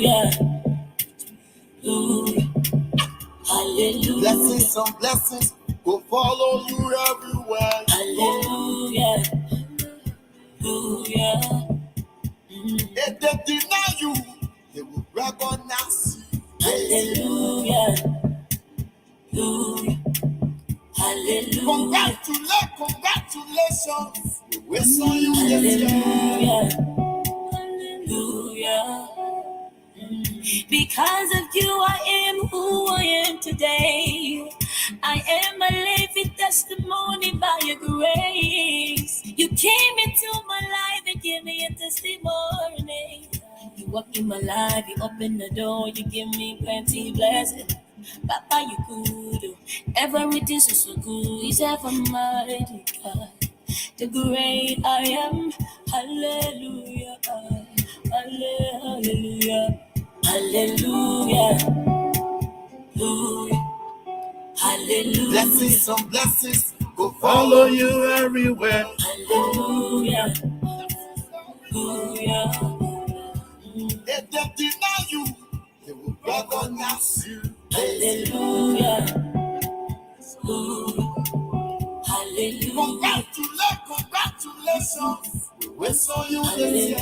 Hallelujah. Hallelujah. Blessings on blessings will follow you everywhere. Hallelujah. Hallelujah. If they deny you, they will recognize you. Hallelujah. Hallelujah. Congratulations. We saw you this year. Hallelujah. Because of you, I am who I am today. I am a living testimony by your grace. You came into my life and gave me a testimony. You walked in my life, you opened the door, you give me plenty blessings. Papa, you good. Everything so good. He's ever mighty God. The great I am. Hallelujah. Hallelujah. Hallelujah. Hallelujah. Blessings on blessings will follow you everywhere. Hallelujah. Hallelujah. If they deny you, they will recognize you. Hallelujah. Hallelujah. Congratulations. We saw you this year.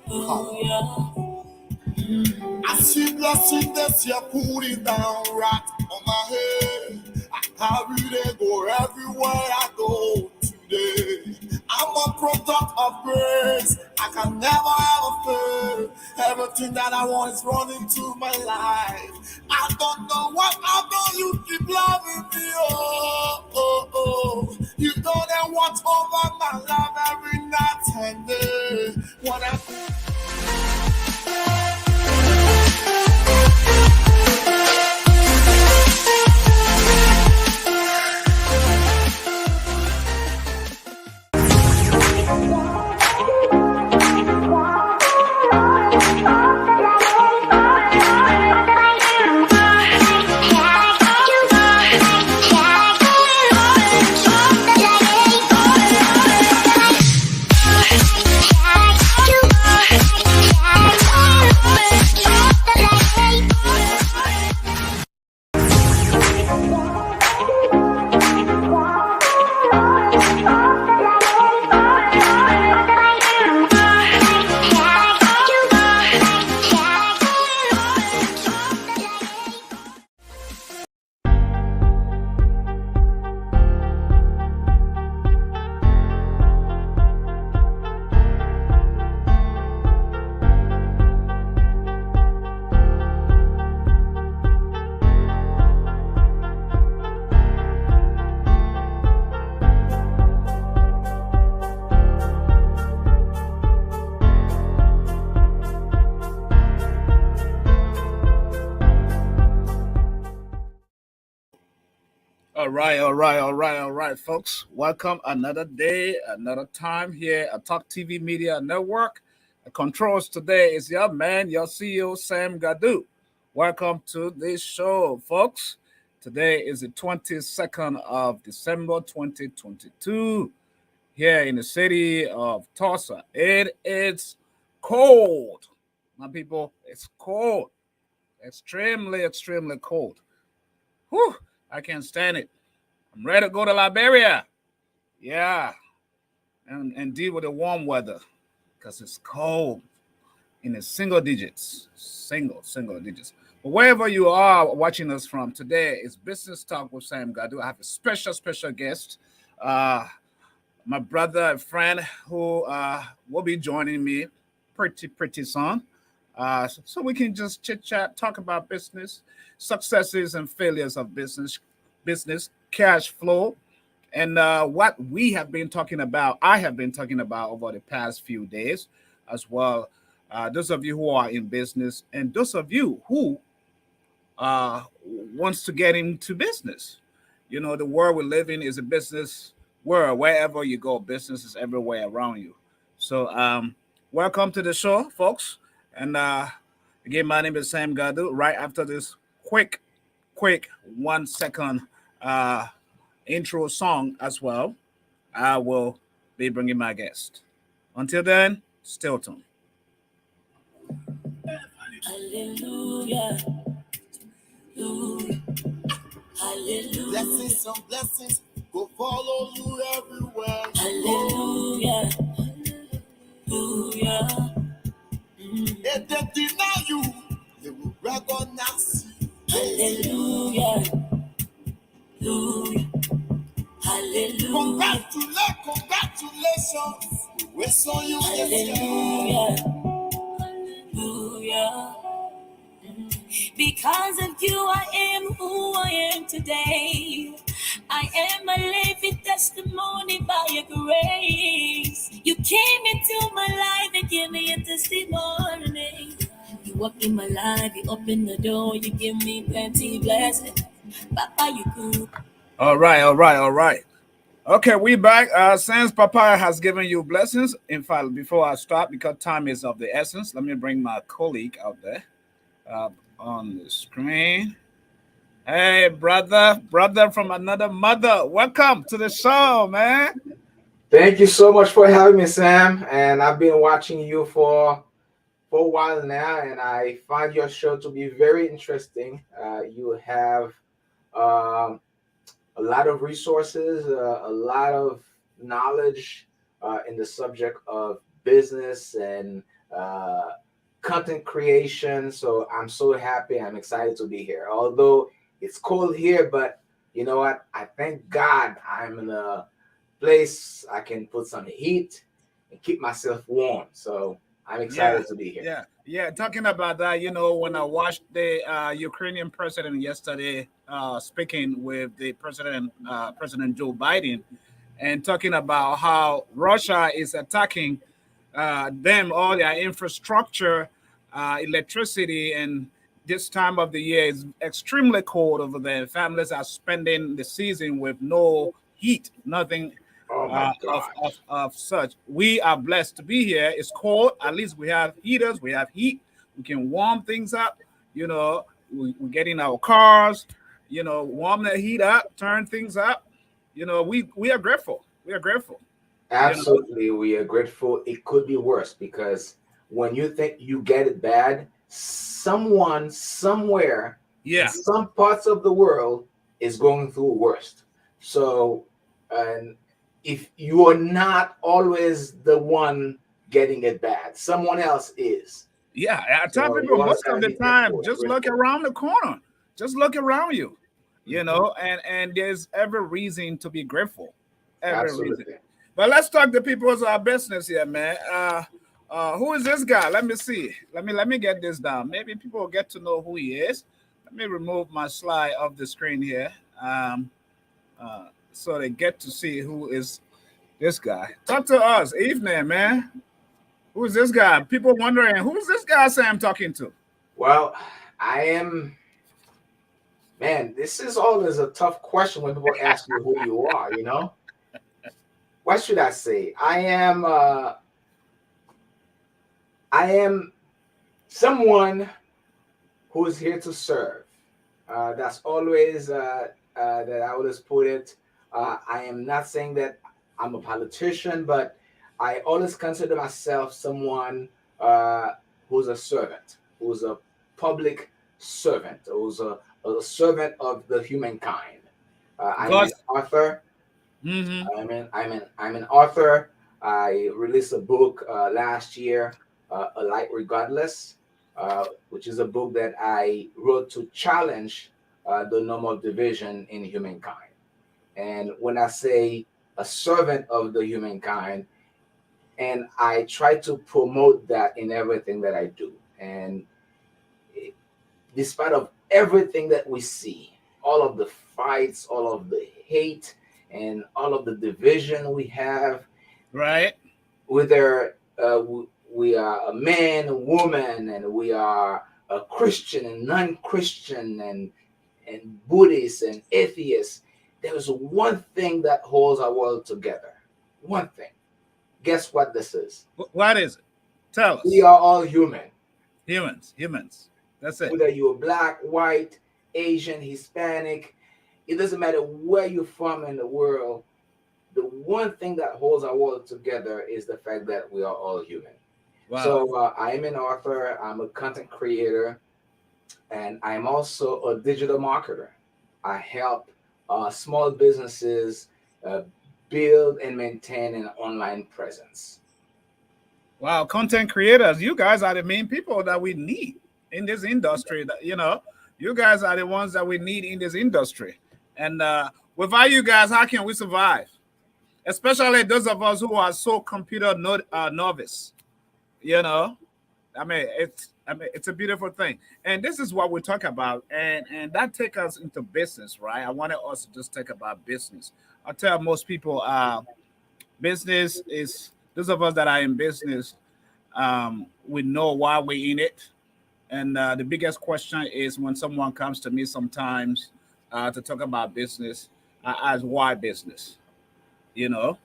Hallelujah. I see blessing this year, put it down right on my head. I carry it, go everywhere I go today. I'm a product of grace. I can never ever fail. Everything that I want is running to my life. I don't know what I've done. You keep loving me. Oh. You know that watch over my life every night and day. When I All right, folks. Welcome another day, another time here at Talk TV Media Network. The controls today is your man, your CEO, Sam Gadu. Welcome to this show, folks. Today is the 22nd of December, 2022, here in the city of Tulsa. It is cold, my people. It's cold. Extremely, extremely cold. Whew, I can't stand it. I'm ready to go to Liberia. Yeah. And deal with the warm weather because it's cold in the single digits. Single digits. But wherever you are watching us from, today is Business Talk with Sam Gadu. I have a special guest, my brother and friend who will be joining me pretty soon. So we can just chit chat, talk about business, successes and failures of business, cash flow, and what we have been talking about, I have been talking about over the past few days as well. Those of you who are in business and those of you who wants to get into business. You know, the world we live in is a business world. Wherever you go, business is everywhere around you. So welcome to the show, folks. And again, my name is Sam Gadu. Right after this quick 1 second intro song as well, I will be bringing my guest. Until then, still tuned. Hallelujah. Hallelujah. Hallelujah. Blessings on blessings will follow you everywhere. Hallelujah. Hallelujah. If they deny you, they will recognize you. Hallelujah. Hallelujah. Hallelujah. Congratulations. We saw you Hallelujah. Hallelujah. Because of you, I am who I am today. I am a living testimony by your grace. You came into my life and gave me a testimony. You walked in my life, you opened the door, you give me plenty blessings. Papa, you good. All right, all right, all right. Okay, we back. Since Papaya has given you blessings, in fact, before I start, because time is of the essence, let me bring my colleague out there on the screen. Hey, brother from another mother. Welcome to the show, man. Thank you so much for having me, Sam. And I've been watching you for a while now, and I find your show to be very interesting. You have um, a lot of resources, a lot of knowledge in the subject of business and uh, content creation. So I'm so happy. I'm excited to be here. Although it's cold here, but you know what? I thank God I'm in a place I can put some heat and keep myself warm. So I'm Yeah, excited to be here. yeah. Talking about that, when I watched the Ukrainian president yesterday speaking with the President Joe Biden, and talking about how Russia is attacking them, all their infrastructure, electricity, and this time of the year is extremely cold over there. Families are spending the season with no heat, nothing Oh my of, God. of such. We are blessed to be here. It's cold. At least we have heaters, we have heat. We can warm things up. We get in our cars, warm the heat up, turn things up. We are grateful. We are grateful. You know, Absolutely, we are grateful. It could be worse because when you think you get it bad, someone somewhere in yeah, some parts of the world is going through worst. So, and if you are not always the one getting it bad, someone else is. yeah. I tell So people you always most of gotta the be time, thankful and just look grateful. around the corner. Just look around you. Mhm. And there's every reason to be grateful. Every reason. Absolutely. But let's talk to people's business here, man. Who is this guy? Let me see. Let me get this down. Maybe people will get to know who he is. Let me remove my slide off the screen here, so they get to see who is this guy. Talk to us, evening, man. Who is this guy? People wondering who's this guy Sam talking to? Well, I am, man, this is always a tough question when people ask you who you are, you know? What should I say? I am someone who is here to serve. That's always that I always put it. I am not saying that I'm a politician, but I always consider myself someone uh, who's a servant, who's a public servant, who's a servant of the humankind. I'm an God's. author. Mm-hmm. I'm an author. I released a book last year, A Light Regardless, which is a book that I wrote to challenge the normal division in humankind. And when I say a servant of the humankind, and I try to promote that in everything that I do. And despite of everything that we see, all of the fights, all of the hate, and all of the division we have, Right. whether we are a man, a woman, and we are a Christian and non-Christian, and Buddhist and atheist, there is one thing that holds our world together. One thing. Guess what this is? What is it? Tell We us. are all human. Humans. That's it. Whether you're black, white, Asian, Hispanic, it doesn't matter where you're from in the world. The one thing that holds our world together is the fact that we are all human. Wow. So I am an author, I'm a content creator, and I'm also a digital marketer. I help small businesses uh, build and maintain an online presence. Wow, content creators, you guys are the main people that we need in this industry. That you guys are the ones that we need in this industry. And without you guys, how can we survive? Especially those of us who are so computer novice. You know, it's a beautiful thing, and this is what we talk about, and that take us into business, right? I wanted us to just talk about business. I tell most people, business is those of us that are in business. We know why we're in it, and the biggest question is when someone comes to me sometimes to talk about business, I ask why business, you know,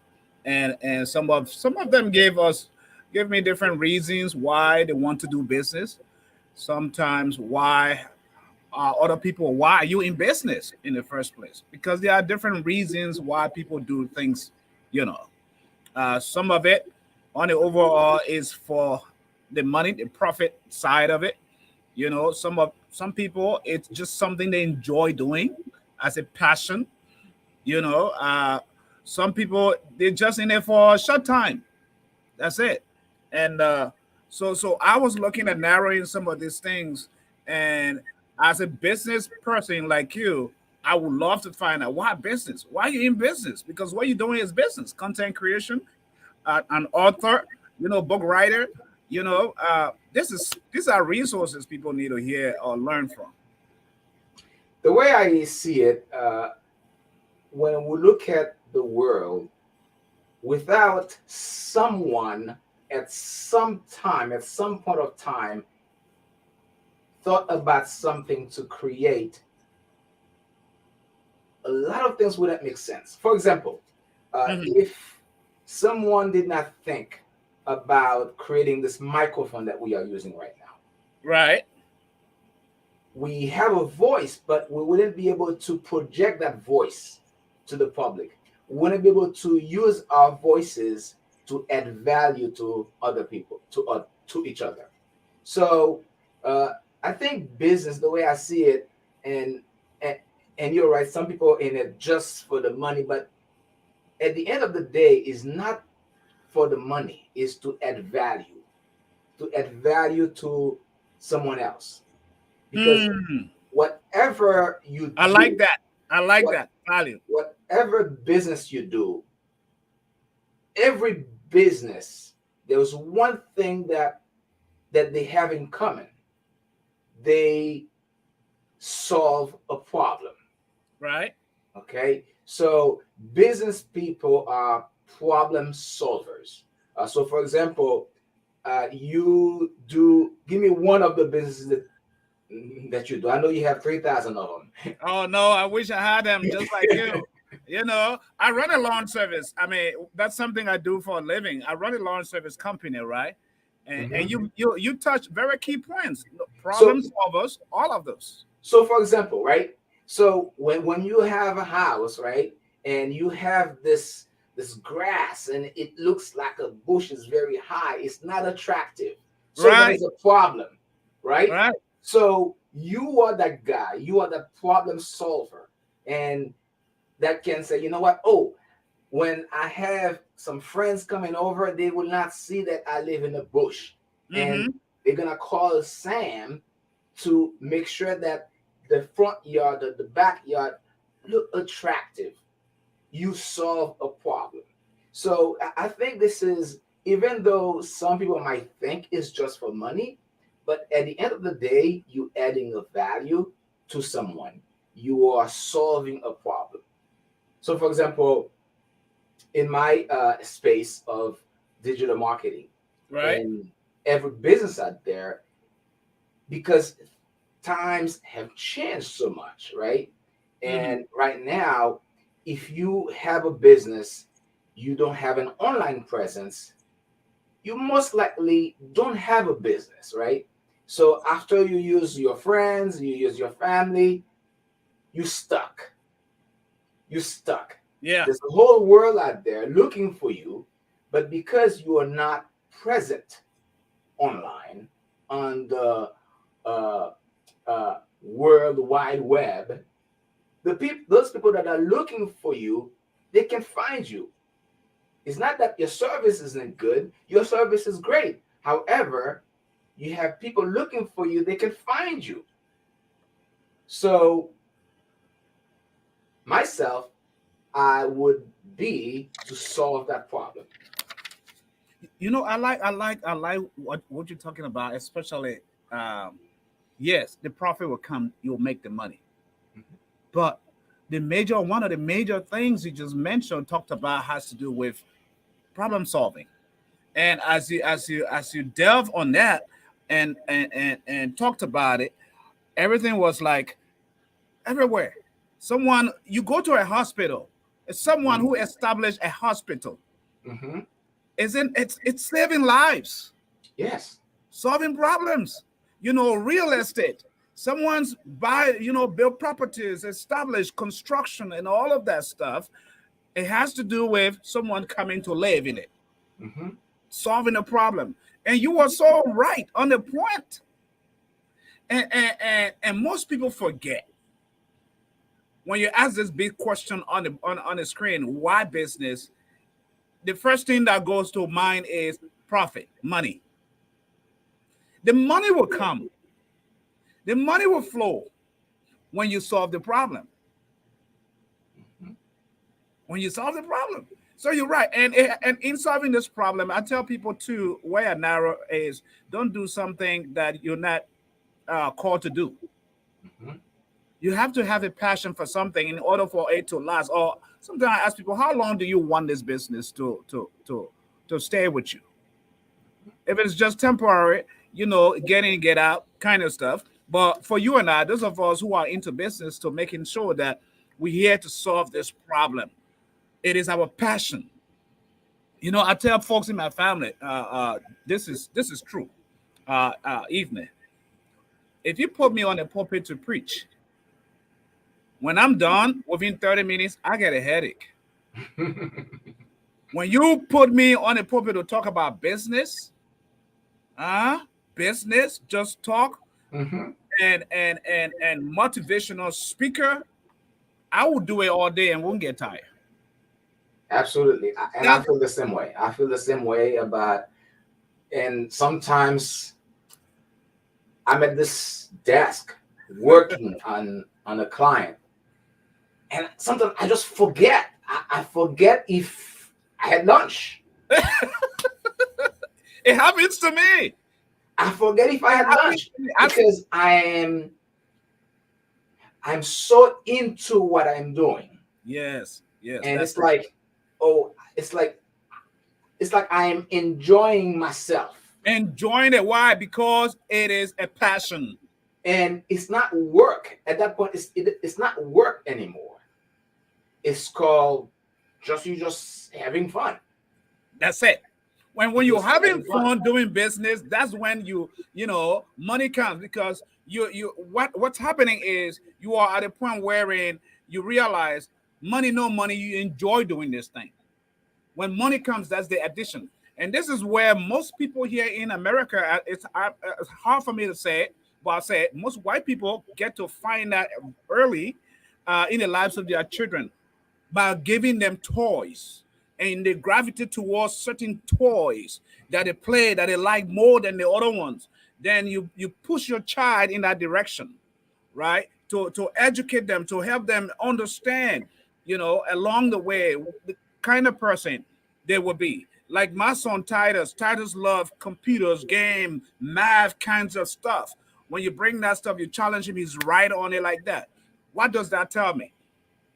and some of them give me different reasons why they want to do business. Sometimes why other people, why are you in business in the first place? Because there are different reasons why people do things, you know. Some of it on the overall is for the money, the profit side of it. You know, some people it's just something they enjoy doing as a passion. You know, some people they're just in it for a short time. That's it. And so I was looking at narrowing some of these things, and as a business person like you, I would love to find out why business. Why are you in business? Because what you're doing is business, content creation, an author, book writer. These are resources people need to hear or learn from. The way I see it, when we look at the world, without someone at some time, at some point of time, thought about something to create, a lot of things wouldn't make sense. For example, Mhm. if someone did not think about creating this microphone that we are using right now, Right. we have a voice, but we wouldn't be able to project that voice to the public. We wouldn't be able to use our voices to add value to other people, to each other. So uh, I think business, the way I see it, and, and and you're right. Some people in it just for the money, but at the end of the day, is not for the money. Is to add value to someone else. Because Hmm. whatever you I like do, that. I like what that value. whatever business you do, every business, there's one thing that they have in common. They solve a problem. Right. Okay, so business people are problem solvers. So, for example, you do give me one of the businesses that you do. I know you have 3,000 of them. Oh no, I wish I had them just like you. I run a lawn service. I mean, that's something I do for a living. I run a lawn service company, right? And Mhm. you touch very key points. So, Problem solvers, all of those. so for example, right? So when you have a house, right, and you have this grass and it looks like a bush is very high, it's not attractive. So Right, there's a problem, right? right. So you are that guy, you are the problem solver, and that can say, you know what? Oh, when I have some friends coming over, they will not see that I live in the bush, and Mm-hmm. they're gonna call Sam to make sure that the front yard, the backyard look attractive. You solve a problem. So I think this is, even though some people might think it's just for money, but at the end of the day, you adding a value to someone. You are solving a problem. So, for example, in my space of digital marketing Right. and every business out there, because times have changed so much, right? Mm-hmm. And right now, if you have a business, you don't have an online presence, you most likely don't have a business, right? So after you use your friends, you use your family, you stuck. You stuck. Yeah. There's a whole world out there looking for you, but because you are not present, online on the uh, World Wide Web, those people that are looking for you, they can find you. It's not that your service isn't good. Your service is great. However, you have people looking for you, they can find you. So myself, I would be to solve that problem. I like what you're talking about, especially yes, the profit will come, you'll make the money. But one of the major things you just mentioned, talked about, has to do with problem solving. And as you delve on that and talked about it, everything was like everywhere. Someone, you go to a hospital, it's someone who established a hospital. Mm-hmm. Isn't it's saving lives, Yes. solving problems. Real estate. Someone's build properties, establish construction, and all of that stuff. It has to do with someone coming to live in it, Mm-hmm. solving a problem. And you were so right on the point. And most people forget when you ask this big question on the screen, why business? The first thing that goes to mind is profit, money. The money will come. The money will flow when you solve the problem. When you solve the problem. So you're right. And in solving this problem, I tell people too, where a narrow is, don't do something that you're not called to do. Mm-hmm. You have to have a passion for something in order for it to last. Or sometimes I ask people, how long do you want this business to stay with you? If it's just temporary, get in, get out kind of stuff. But for you and I, those of us who are into business, to making sure that we're here to solve this problem. It is our passion. I tell folks in my family, this is true. Evening, if you put me on a pulpit to preach, when I'm done within 30 minutes, I get a headache. When you put me on a pulpit to talk about business, just talk, Mm-hmm. and motivational speaker, I will do it all day and won't get tired. Absolutely. I feel the same way. I feel the same way about, and sometimes I'm at this desk working on a client, and sometimes I just forget. I forget if I had lunch. It happens to me. I forget if I had lunch because I'm so into what I'm doing. Yes, And it's like, it's like I'm enjoying myself. Enjoying it. Why? Because it is a passion. And it's not work. At that point, it's not work anymore. It's called just having fun. That's it. When you're having fun doing business, that's when money comes, because what's happening is you are at a point wherein you realize money, no money, you enjoy doing this thing. When money comes, that's the addition. And this is where most people here in America, it's hard for me to say it, but I'll say it, most white people get to find that early in the lives of their children by giving them toys. And they gravitate towards certain toys that they play, that they like more than the other ones. Then you push your child in that direction, right? To educate them, to help them understand, along the way, the kind of person they will be. Like my son Titus loves computers, game, math kinds of stuff. When you bring that stuff, you challenge him, he's right on it like that. What does that tell me?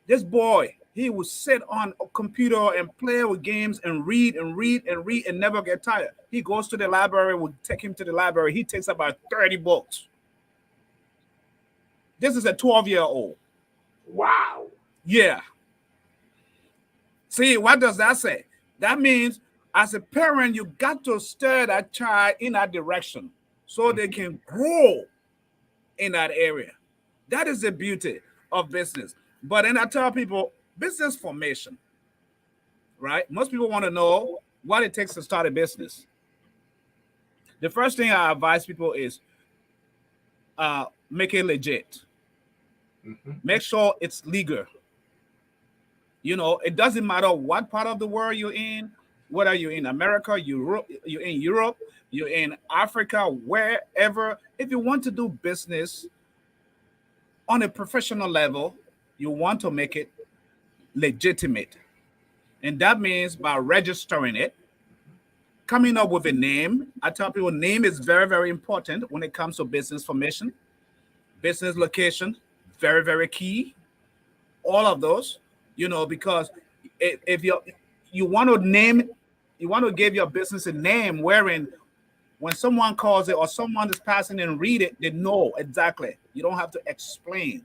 This boy, he would sit on a computer and play with games and read and read and read and never get tired. He goes to the library, we'll take him to the library. He takes about 30 books. This is a 12-year-old. Wow. Yeah. See, what does that say? That means as a parent, you got to steer that child in that direction so they can grow in that area. That is the beauty of business. But then I tell people, business formation, right? Most people want to know what it takes to start a business. The first thing I advise people is make it legit. Make sure it's legal. You know, it doesn't matter what part of the world you're in, whether you're in America, Europe, you're in Africa, wherever. If you want to do business on a professional level, you want to make it legitimate. And that means by registering it, coming up with a name. I tell people name is very, very important when it comes to business formation, business location, very, very key. All of those, you know, because if you want to name, you want to give your business a name wherein when someone calls it or someone is passing and read it, they know exactly. You don't have to explain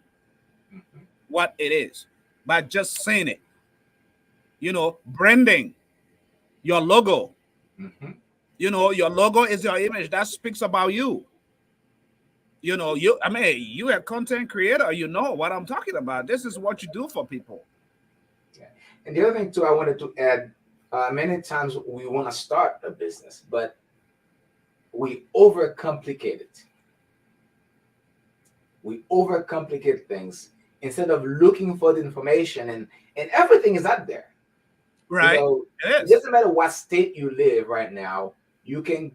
what it is by just saying it. You know, branding, your logo. You know, your logo is your image that speaks about you. You know, you're a content creator. You know what I'm talking about. This is what you do for people. Yeah. And the other thing too, I wanted to add, many times we want to start a business, but we overcomplicate it. We overcomplicate things instead of looking for the information, and everything is out there. Right. You know, it doesn't matter what state you live right now. You can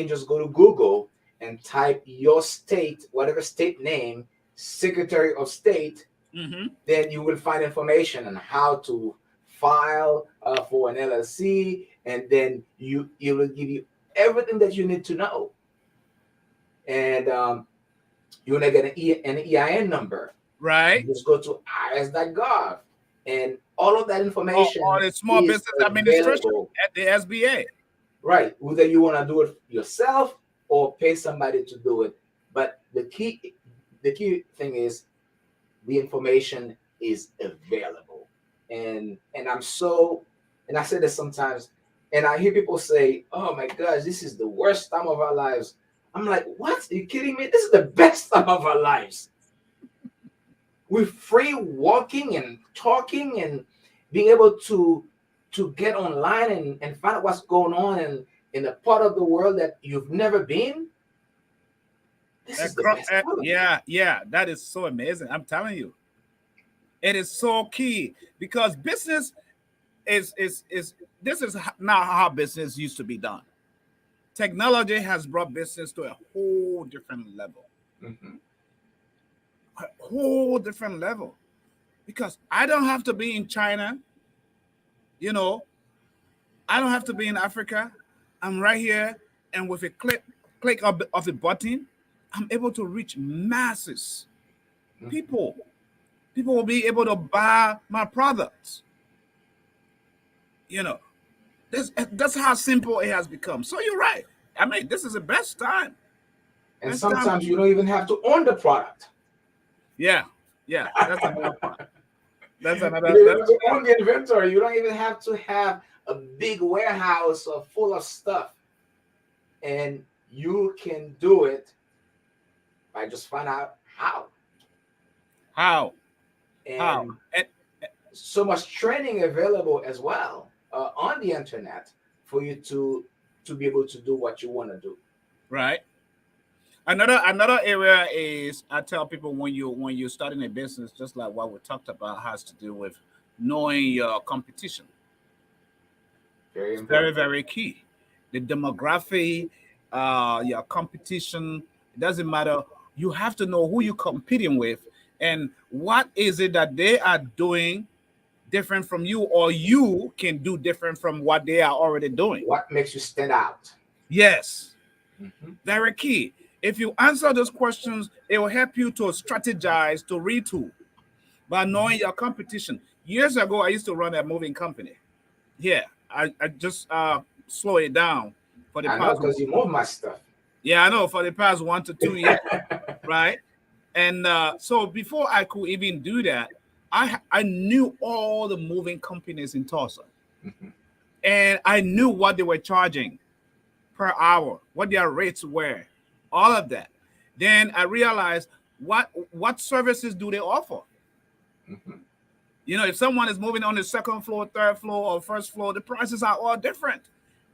just go to Google and type your state, whatever state name, Secretary of State. Then you will find information on how to file for an LLC, and then it will give you everything that you need to know. And you're gonna get an EIN number. Right. You just go to irs.gov, and all of that information. Or the Small Business Administration available at the SBA. Right. Whether you want to do it yourself or pay somebody to do it. But the key thing is the information is available. And I say this sometimes, and I hear people say, "Oh my gosh, this is the worst time of our lives." I'm like, what? Are you kidding me? This is the best time of our lives. We're free walking and talking and being able to get online and find out what's going on in a part of the world that you've never been. This is the best time. Yeah, that is so amazing. I'm telling you, it is so key because business is this is not how business used to be done. Technology has brought business to a whole different level. A whole different level. Because I don't have to be in China, you know, I don't have to be in Africa. I'm right here, and with a click of a button, I'm able to reach masses. People will be able to buy my products. You know, that's how simple it has become. So you're right. I mean, this is the best time. And sometimes you don't even have to own the product. Yeah, that's another part. That's another. You don't have to own the inventory. You don't even have to have a big warehouse full of stuff, and you can do it by just find out how. And so much training available as well on the internet for you to be able to do what you want to do. Right. Another area is I tell people when you're starting a business, just like what we talked about, has to do with knowing your competition. Very, very key. The demography, your competition. It doesn't matter. You have to know who you're competing with and what is it that they are doing different from you, or you can do different from what they are already doing. What makes you stand out? Yes. Very key. If you answer those questions, it will help you to strategize, to retool by knowing your competition. Years ago, I used to run a moving company. Yeah, I just slow it down for the past. Because you move my stuff. Yeah, I know, for the past 1 to 2 years, right? And so before I could even do that, I knew all the moving companies in Tulsa, and I knew what they were charging per hour, what their rates were. All of that. Then I realized what services do they offer? You know, if someone is moving on the second floor, third floor, or first floor, the prices are all different.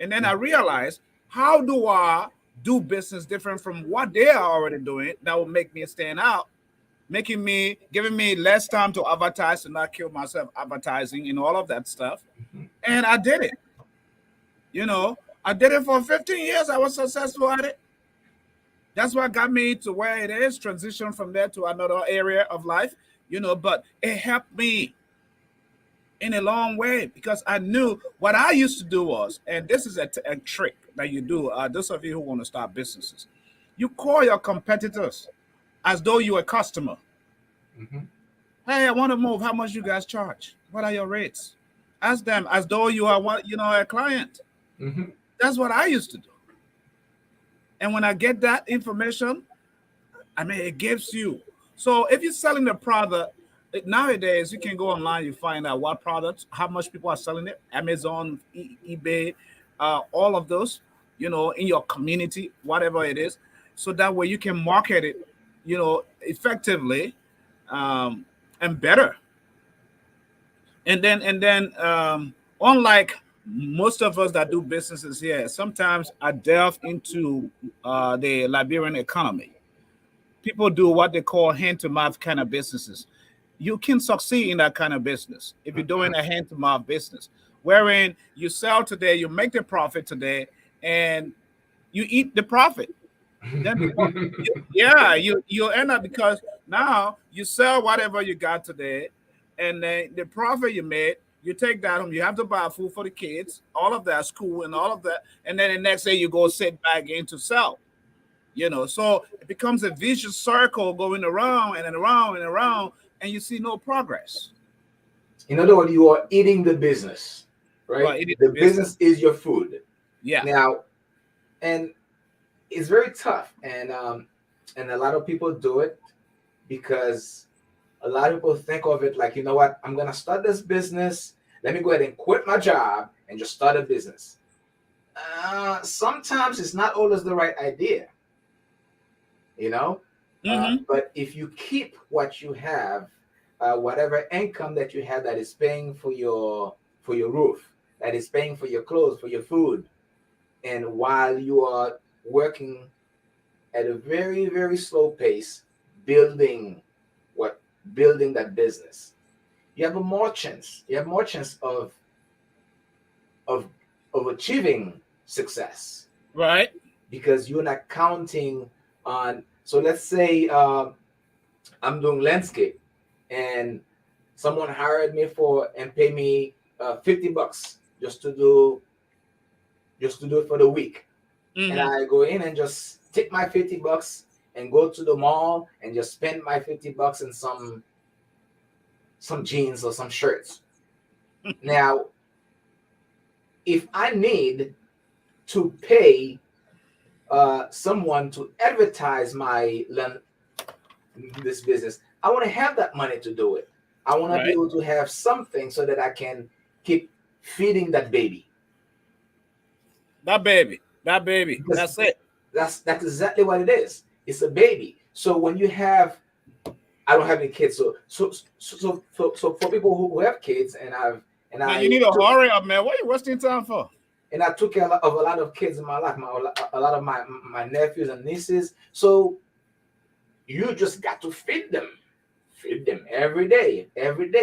And then I realized, how do I do business different from what they are already doing that will make me stand out, giving me less time to advertise and not kill myself advertising and all of that stuff. Mhm. And I did it. You know, I did it for 15 years. I was successful at it. That's what got me to where it is, transition from there to another area of life, but it helped me in a long way because I knew what I used to do was, and this is a trick that you do, those of you who want to start businesses, you call your competitors as though you're a customer. Mhm. Hey, I want to move. How much you guys charge? What are your rates? Ask them as though you are a client. Mhm. That's what I used to do. And when I get that information, I mean, it gives you. So if you're selling the product, nowadays you can go online, you find out what products, how much people are selling it, Amazon, eBay, all of those, in your community, whatever it is. So that way you can market it, effectively, um, and better. And then, unlike most of us that do businesses here, sometimes I delve into the Liberian economy. People do what they call hand to mouth kind of businesses. You can succeed in that kind of business if you're doing a hand to mouth business, wherein you sell today, you make the profit today, and you eat the profit. Then, yeah, you end up because now you sell whatever you got today, and then the profit you made, you take that home. You have to buy food for the kids, all of that, school, and all of that, and then the next day you go sit back in to sell. So it becomes a vicious circle going around and around and around, and you see no progress. In other words, you are eating the business, Well, right? it is The business. business is your food. Yeah. Now, and it's very tough, and a lot of people do it because a lot of people think of it like, you know what, I'm gonna start this business. Let me go ahead and quit my job and just start a business. Sometimes it's not always the right idea, you know. Mm-hmm. But if you keep what you have, whatever income that you have that is paying for your roof, that is paying for your clothes, for your food, and while you are working at a very very slow pace, building what building that business, you have more chance of of achieving success Right. because you're not counting on. So let's say I'm doing landscape and someone hired me for and pay me $50 just to do it for the week, and Mm-hmm. I go in and just take my $50 and go to the mall and just spend my $50 in some jeans or some shirts. Now, if I need to pay someone to advertise this business, I want to have that money to do it. I want to be Right. able to have something so that I can keep feeding that baby. That baby. That baby. Because That's it. that's exactly what it is. It's a baby. So when you have, I don't have any kids, so for people who have kids, and Man, you I need to took, hurry up, man. What are you wasting time for? and I took care of a lot of kids in my life, a lot of my nephews and nieces. So you just got to feed them every day,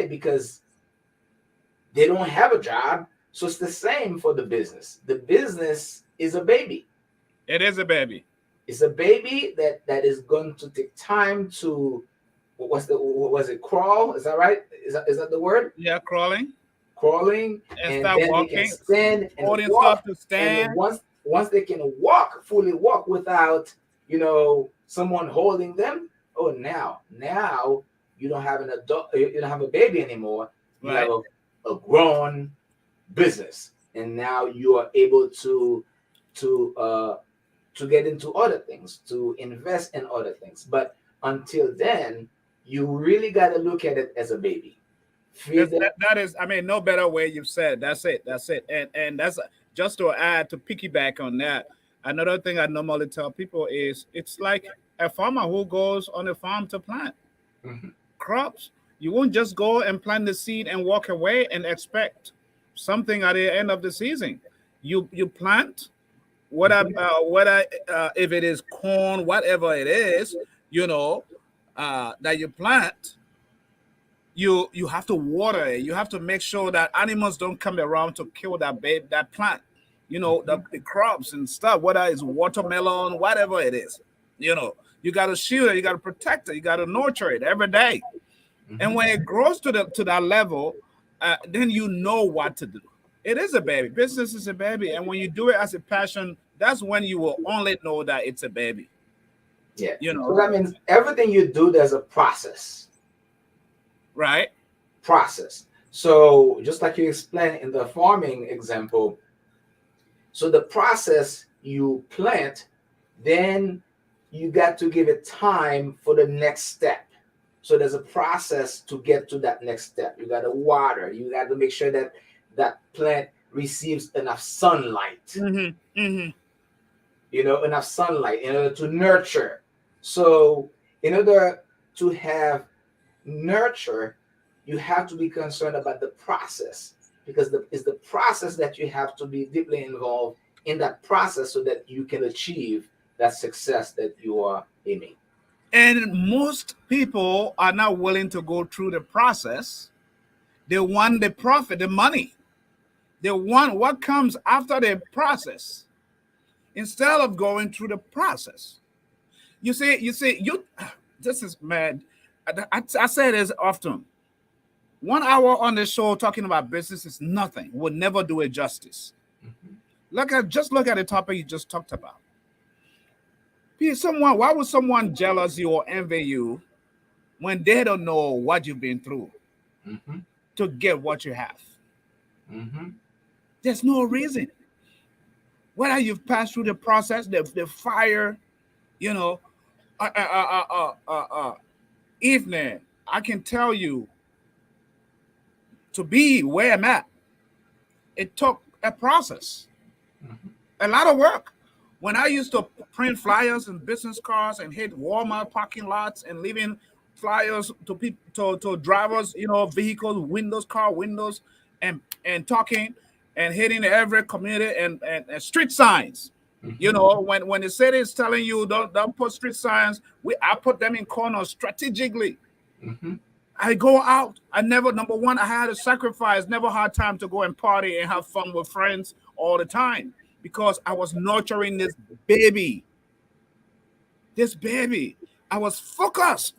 because they don't have a job. So it's the same for the business. The business is a baby. It is a baby. It's a baby that is going to take time to, what was it, crawl? Is that right? Is that the word? Yeah, crawling Crawling, and and start then they can walking, stand and holding stuff walk. to And stand. once they can fully walk without someone holding them. Oh, now you don't have an adult. You don't have a baby anymore. You have Right. a grown business, and now you are able to uh to get into other things, to invest in other things. But until then, you really got to look at it as a baby. Feed them. That is, I mean, no better way you've said. That's it. That's it. And that's just to add to piggyback on that. Another thing I normally tell people is it's like a farmer who goes on a farm to plant Mhm. crops. You won't just go and plant the seed and walk away and expect something at the end of the season. You plant, whether if it is corn, whatever it is, that you plant, you have to water it. You have to make sure that animals don't come around to kill that plant. The crops and stuff, whether it's watermelon, whatever it is. You got to shield it, you got to protect it, you got to nurture it every day. And when it grows to that level, then you know what to do. It is a baby. Business is a baby, and when you do it as a passion, that's when you will only know that it's a baby. Yeah. So that means everything you do, there's a process. Right. Process. So just like you explained in the farming example, so the process, you plant, then you got to give it time for the next step. So there's a process to get to that next step. You got to water. You got to make sure that that plant receives enough sunlight. Enough sunlight in order to nurture. So in order to have nurture, you have to be concerned about the process, because it's the process that you have to be deeply involved in that process so that you can achieve that success that you are aiming. And most people are not willing to go through the process. They want the profit, the money. They want what comes after the process instead of going through the process. You see, this is mad. I say this often. 1 hour on the show talking about business is nothing. We'll never do it justice. Look at the topic you just talked about. Why would someone jealous you or envy you when they don't know what you've been through to get what you have? There's no reason. Whether you've passed through the process, the fire, evening, I can tell you, to be where I'm at, it took a process, a lot of work. When I used to print flyers and business cards and hit Walmart parking lots and leaving flyers to people, to drivers, vehicles, car windows, and talking and hitting every community and street signs. When the city is telling you don't put street signs, I put them in corners strategically. I go out. Number one, I had to sacrifice, never had time to go and party and have fun with friends all the time, because I was nurturing this baby. I was focused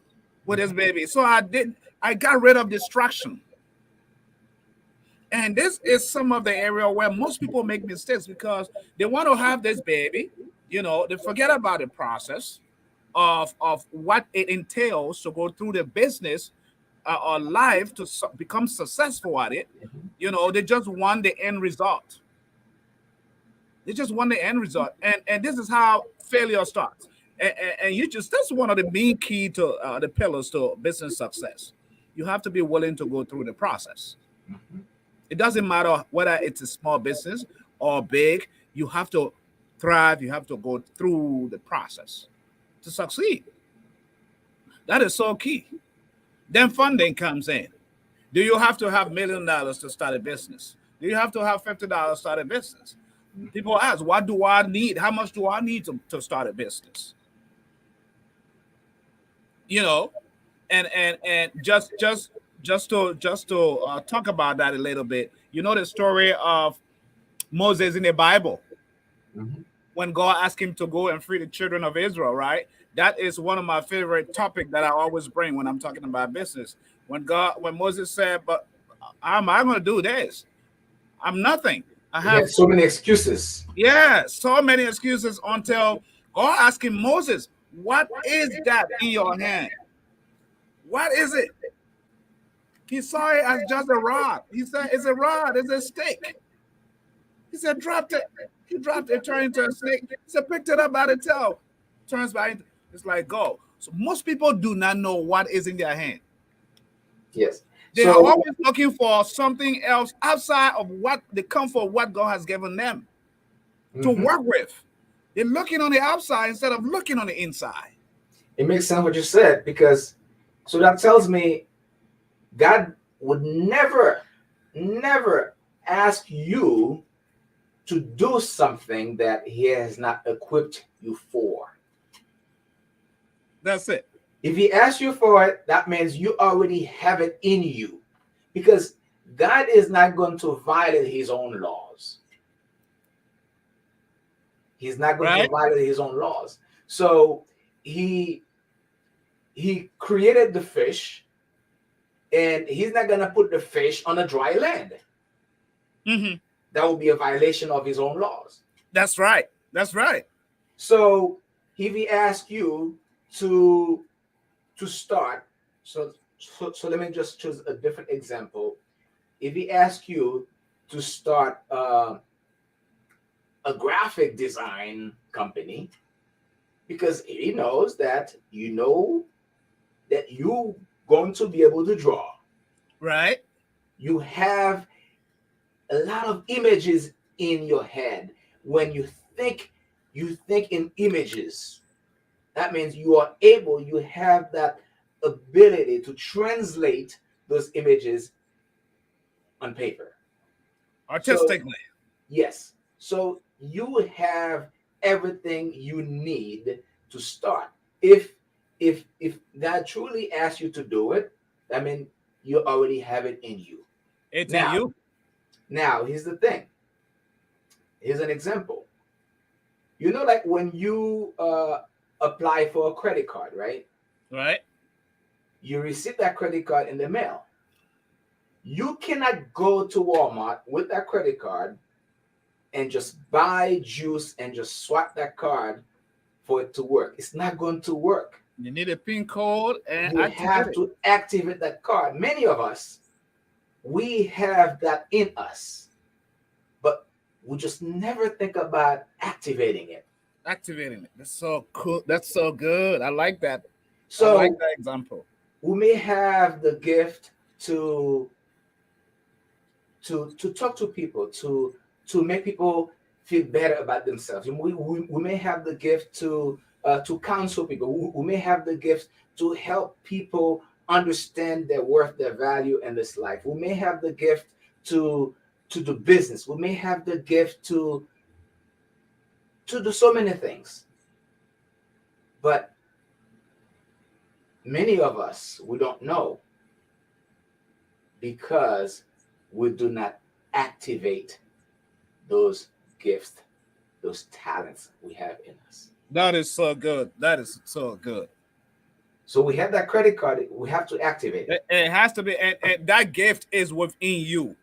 with this baby. So I got rid of distraction. And this is some of the area where most people make mistakes, because they want to have this baby, they forget about the process of what it entails to go through the business or life to become successful at it. They just want the end result. And this is how failure starts. And that's one of the main key to the pillars to business success. You have to be willing to go through the process. It doesn't matter whether it's a small business or big. You have to thrive. You have to go through the process to succeed. That is so key. Then funding comes in. Do you have to have $1 million to start a business? Do you have to have $50 to start a business? People ask, what do I need? How much do I need to start a business? And just to talk about that a little bit. The story of Moses in the Bible, when God asked him to go and free the children of Israel, right? That is one of my favorite topics that I always bring when I'm talking about business. When Moses said, "But how am I going to do this? I'm nothing. I have so many excuses." Yeah, so many excuses, until God asked him, "Moses, what is that in your hand? What is it?" He saw it as just a rod. He said, "It's a rod. It's a stick." He said, "Dropped it." He dropped it, turned into a snake. He said, "Picked it up by the tail." Turns back into, it's like, go. So most people do not know what is in their hand. Yes. They are always looking for something else outside of the comfort of what God has given them to work with. They're looking on the outside instead of looking on the inside. It makes sense what you said, because so that tells me God would never ask you to do something that he has not equipped you for. That's it. If he asks you for it, that means you already have it in you, because God is not going to violate his own laws. He's not going to Right? violate his own laws. So he created the fish, and he's not going to put the fish on a dry land. Mm-hmm. That would be a violation of his own laws. That's right. That's right. So if he asks you to start, so let me just choose a different example. If he asks you to start a graphic design company, because he knows that you're going to be able to draw. Right. You have a lot of images in your head. When you think in images. That means you have that ability to translate those images on paper. Artistically. So, yes. So you have everything you need to start. If God truly asks you to do it, I mean, you already have it in you. It's in you. Now, here's the thing. Here's an example. You know, like when you apply for a credit card, right? Right. You receive that credit card in the mail. You cannot go to Walmart with that credit card and just buy juice and just swap that card for it to work. It's not going to work. You need a PIN code and You have to activate that card. Many of us, we have that in us, but we just never think about activating it. Activating it. That's so cool. That's so good. I like that. So I like that example. we may have the gift to talk to people, to make people feel better about themselves. We may have the gift to counsel people. We may have the gift to help people understand their worth, their value in this life. We may have the gift to do business. We may have the gift to do so many things. But many of us, we don't know, because we do not activate those gifts, those talents we have in us. That is so good. That is so good. So we have that credit card. We have to activate it. It has to be, and that gift is within you.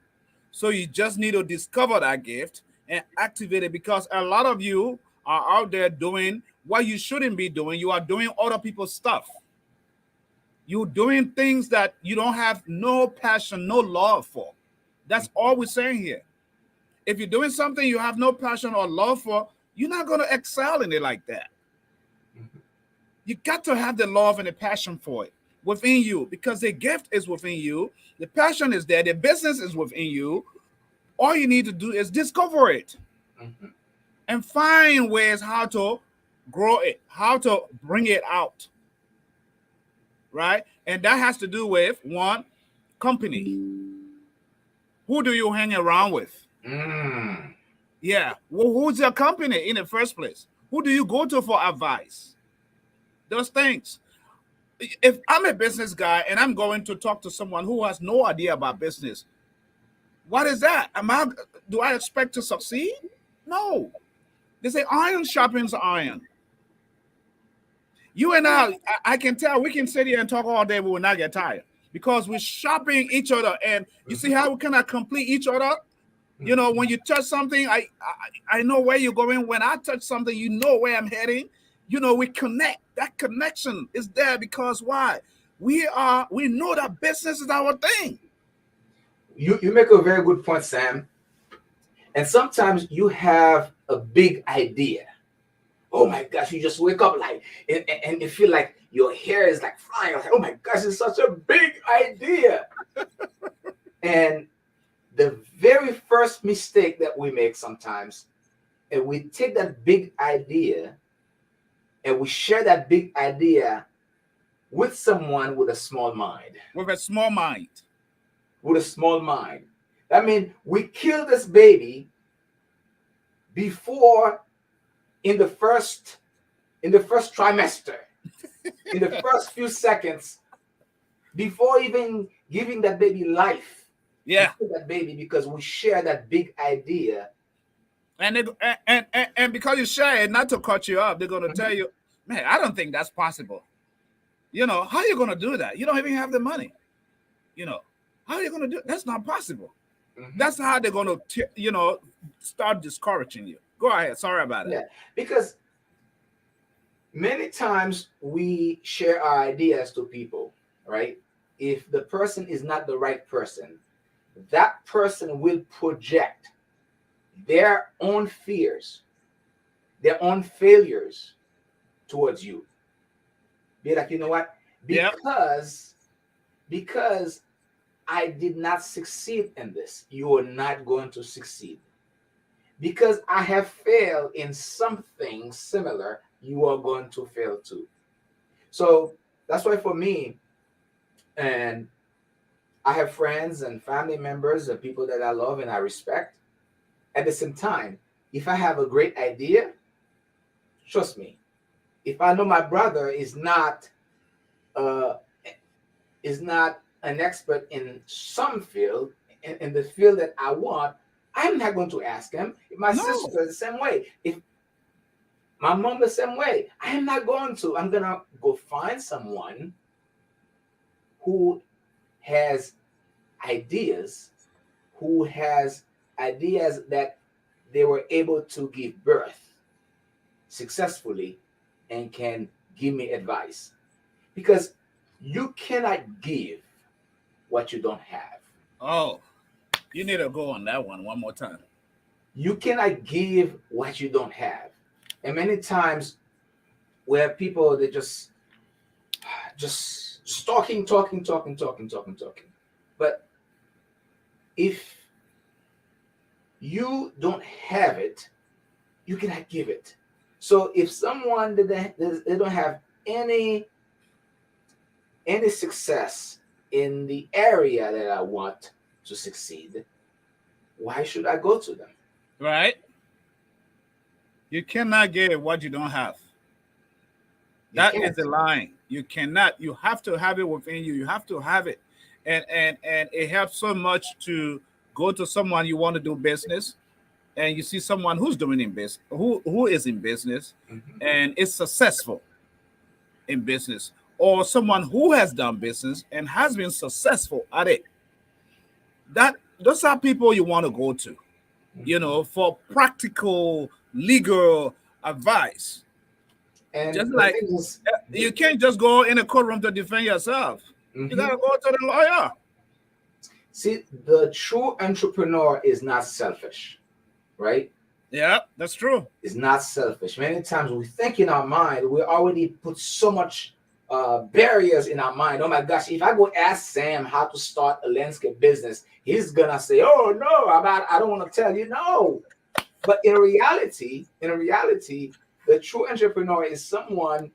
So you just need to discover that gift and activate it, because a lot of you are out there doing what you shouldn't be doing. You are doing other people's stuff. You're doing things that you don't have no passion, no love for. That's all we're saying here. If you're doing something you have no passion or love for, you're not going to excel in it like that. You got to have the love and the passion for it within you, because the gift is within you. The passion is there. The business is within you. All you need to do is discover it and find ways how to grow it, how to bring it out. Right? And that has to do with one, company. Who do you hang around with? Yeah. Well, who's your company in the first place? Who do you go to for advice? Those things. If I'm a business guy and I'm going to talk to someone who has no idea about business, what is that? Do I expect to succeed? No. They say iron sharpens iron. You and I can tell we can sit here and talk all day, we will not get tired, because we're sharpening each other. And you see how we cannot complete each other? You know, when you touch something, I know where you're going. When I touch something, you know where I'm heading. You know, we connect. That connection is there because why? We know that business is our thing. You make a very good point, Sam. And sometimes you have a big idea. Oh my gosh, you just wake up like and you feel like your hair is like flying. Like, oh my gosh, it's such a big idea. And the very first mistake that we make sometimes, and we take that big idea and we share that big idea with someone with a small mind. With a small mind. With a small mind. That means we kill this baby before in the first trimester, in the first few seconds, before even giving that baby life. Yeah. That baby, because we share that big idea. And because you share it, not to cut you off, they're going to tell you, man, I don't think that's possible. You know, how are you going to do that? You don't even have the money. You know, how are you going to do it? That's not possible. That's how they're going to, start discouraging you. Go ahead. Sorry about it. Yeah, because many times we share our ideas to people, right? If the person is not the right person, that person will project their own fears, their own failures towards you. Be like, you know what? Because I did not succeed in this, you are not going to succeed. Because I have failed in something similar, you are going to fail too. So that's why for me, and I have friends and family members and people that I love and I respect. At the same time, if I have a great idea, trust me, if I know my brother is not an expert in some field, in the field that I want, I'm not going to ask him. If my sister is the same way, if my mom the same way, I am not going to. I'm going to go find someone who has ideas, that they were able to give birth successfully and can give me advice. Because you cannot give what you don't have. Oh, you need to go on that one more time. You cannot give what you don't have. And many times where people, they just talking. But if you don't have it, you cannot give it. So if someone they don't have any success in the area that I want to succeed, why should I go to them? Right? You cannot give what you don't have. That is a line. You cannot. You have to have it within you. You have to have it. And it helps so much to go to someone you want to do business, and you see someone who's doing in business, who is in business, and is successful in business, or someone who has done business and has been successful at it. Those are people you want to go to, for practical legal advice. And just like you can't just go in a courtroom to defend yourself. You gotta go to the lawyer. See, the true entrepreneur is not selfish, right? Yeah, that's true. It's not selfish. Many times we think in our mind, we already put so much barriers in our mind. Oh my gosh, if I go ask Sam how to start a landscape business, he's gonna say, "Oh no, I don't want to tell you." No, but in reality, the true entrepreneur is someone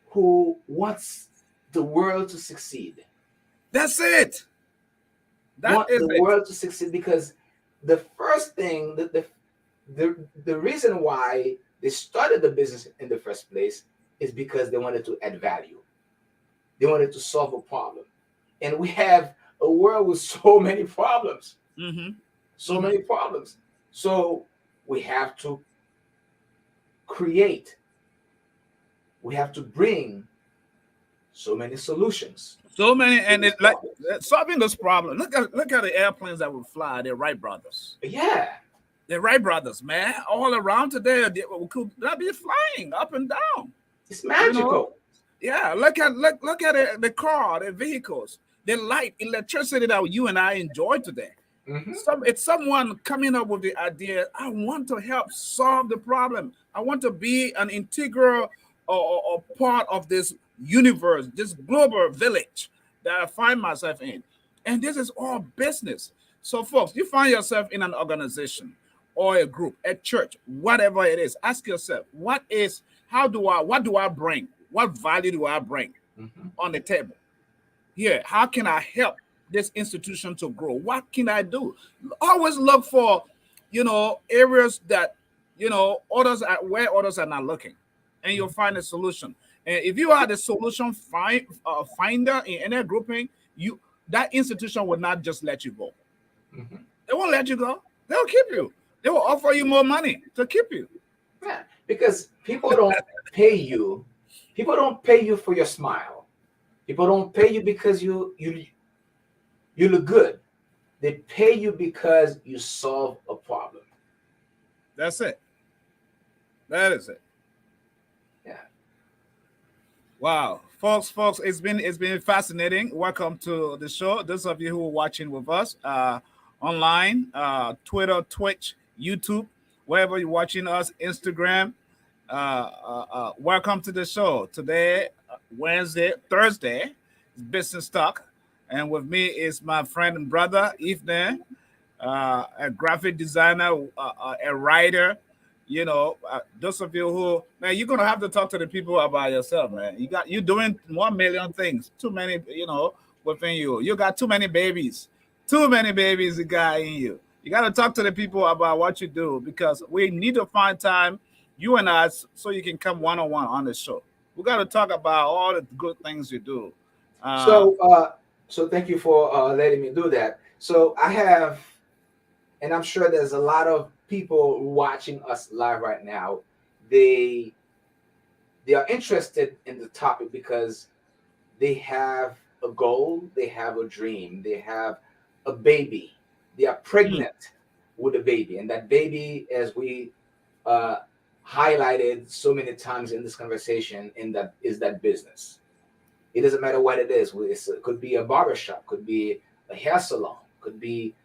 who wants the world to succeed. That's it. The world to succeed, because the first thing, the reason why they started the business in the first place is because they wanted to add value. They wanted to solve a problem. And we have a world with so many problems. So many problems. So we have to create. We have to bring so many solutions. So many, and it's like solving this problem. Look at the airplanes that will fly. They're Wright brothers. Yeah. They're Wright brothers, man. All around today, they'll be flying up and down. It's magical. Yeah, look at it, the car, the vehicles, the light, electricity that you and I enjoy today. It's someone coming up with the idea, I want to help solve the problem. I want to be an integral or part of this universe, this global village that I find myself in. And this is all business. So folks, you find yourself in an organization or a group, a church, whatever it is, ask yourself, what do I bring? What value do I bring on the table? Here, how can I help this institution to grow? What can I do? Always look for, areas that others are where others are not looking, and you'll find a solution. And if you are the solution finder in any grouping, that institution will not just let you go. Mhm. They won't let you go. They'll keep you. They will offer you more money to keep you. Yeah, because people don't pay you. People don't pay you for your smile. People don't pay you because you look good. They pay you because you solve a problem. That's it. That is it. Yeah. Wow, folks, it's been fascinating. Welcome to the show. Those of you who are watching with us online, Twitter, Twitch, YouTube, wherever you're watching us, Instagram. Welcome to the show today, Thursday, is Business Talk, and with me is my friend and brother Ethan, a graphic designer, a writer. Those of you who, man, you're gonna have to talk to the people about yourself, man. You doing 1 million things, too many, within you. You got too many babies, you got in you. You got to talk to the people about what you do because we need to find time, you and us, so you can come one-on-one on the show. We got to talk about all the good things you do. So thank you for letting me do that. So I have, and I'm sure there's a lot of people watching us live right now. They are interested in the topic because they have a goal, they have a dream, they have a baby, they are pregnant with a baby, and that baby, as we highlighted so many times in this conversation, is that business. It doesn't matter what it is. It could be a barbershop, could be a hair salon, could be